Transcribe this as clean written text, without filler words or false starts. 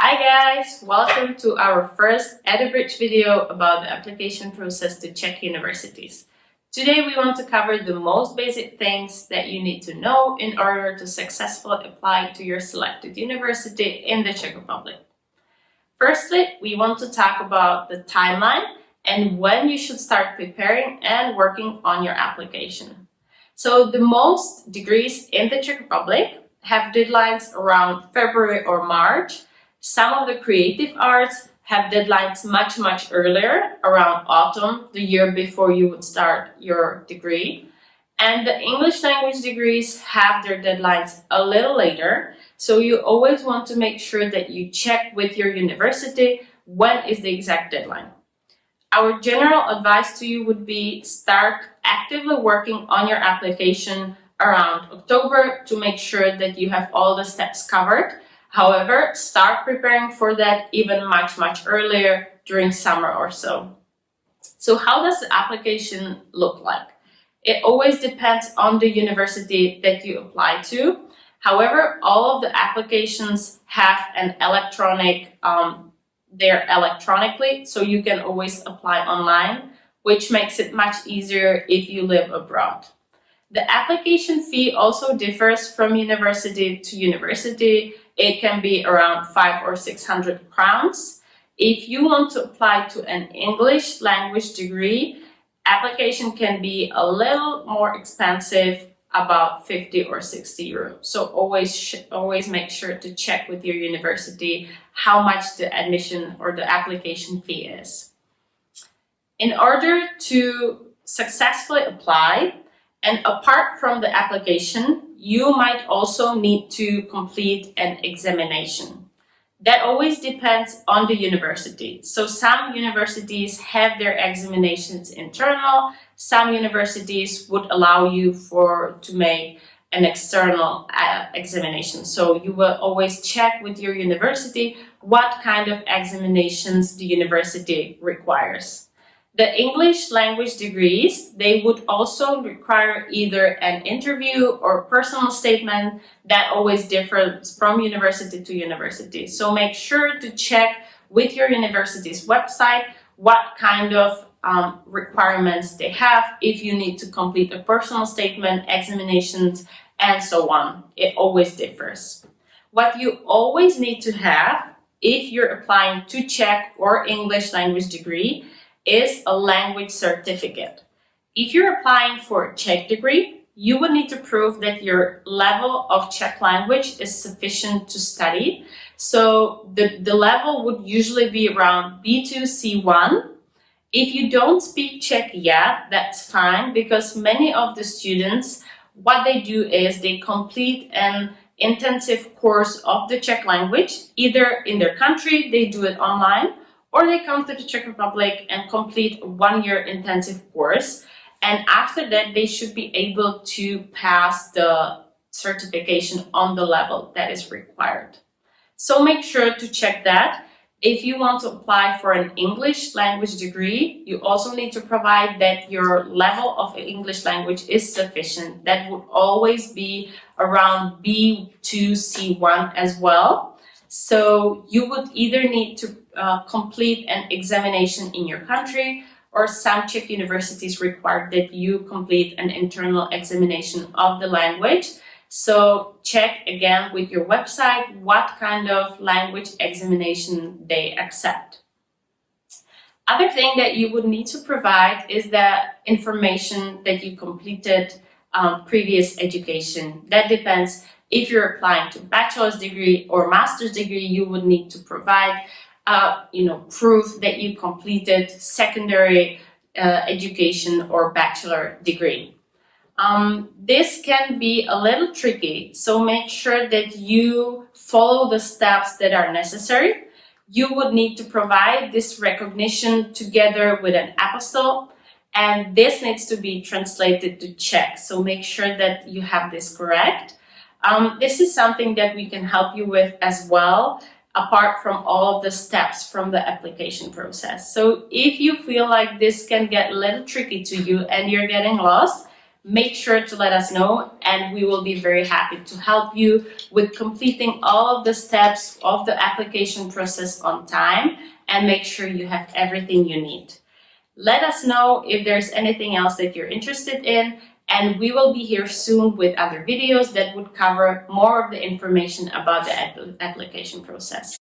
Hi guys, welcome to our first EduBridge video about the application process to Czech universities. Today we want to cover the most basic things that you need to know in order to successfully apply to your selected university in the Czech Republic. Firstly, we want to talk about the timeline and when you should start preparing and working on your application. So the most degrees in the Czech Republic have deadlines around February or March. Some of the creative arts have deadlines much earlier, around autumn, the year before you would start your degree. And the English language degrees have their deadlines a little later. So you always want to make sure that you check with your university when is the exact deadline. Our general advice to you would be start actively working on your application around October to make sure that you have all the steps covered. However, start preparing for that even much earlier during summer or so. So how does the application look like? It always depends on the university that you apply to. However, all of the applications have an electronic, they're electronically, so you can always apply online, which makes it much easier if you live abroad. The application fee also differs from university to university. It can be around 500 or 600 crowns. If you want to apply to an English language degree, application can be a little more expensive, about 50 or 60 euros. So always make sure to check with your university how much the admission or the application fee is. In order to successfully apply, and apart from the application, you might also need to complete an examination. That always depends on the university. So some universities have their examinations internal, some universities would allow you to make an external examination. So you will always check with your university what kind of examinations the university requires. The English language degrees, they would also require either an interview or personal statement. That always differs from university to university. So make sure to check with your university's website what kind of requirements they have, if you need to complete a personal statement, examinations, and so on. It always differs. What you always need to have if you're applying to Czech or English language degree is a language certificate. If you're applying for a Czech degree, you would need to prove that your level of Czech language is sufficient to study. So the level would usually be around B2, C1. If you don't speak Czech yet, that's fine, because many of the students, what they do is they complete an intensive course of the Czech language, either in their country, they do it online, or they come to the Czech Republic and complete a 1-year intensive course. And after that, they should be able to pass the certification on the level that is required. So make sure to check that. If you want to apply for an English language degree, you also need to provide that your level of English language is sufficient. That would always be around B2, C1 as well. So you would either need to complete an examination in your country, or some Czech universities require that you complete an internal examination of the language. So check again with your website what kind of language examination they accept. Other thing that you would need to provide is the information that you completed previous education. That depends. If you're applying to bachelor's degree or master's degree, you would need to provide proof that you completed secondary education or bachelor degree. This can be a little tricky, so make sure that you follow the steps that are necessary. You would need to provide this recognition together with an apostille, and this needs to be translated to Czech, so make sure that you have this correct. This is something that we can help you with as well, apart from all of the steps from the application process. So if you feel like this can get a little tricky to you and you're getting lost, make sure to let us know, and we will be very happy to help you with completing all of the steps of the application process on time and make sure you have everything you need. Let us know if there's anything else that you're interested in, and we will be here soon with other videos that would cover more of the information about the application process.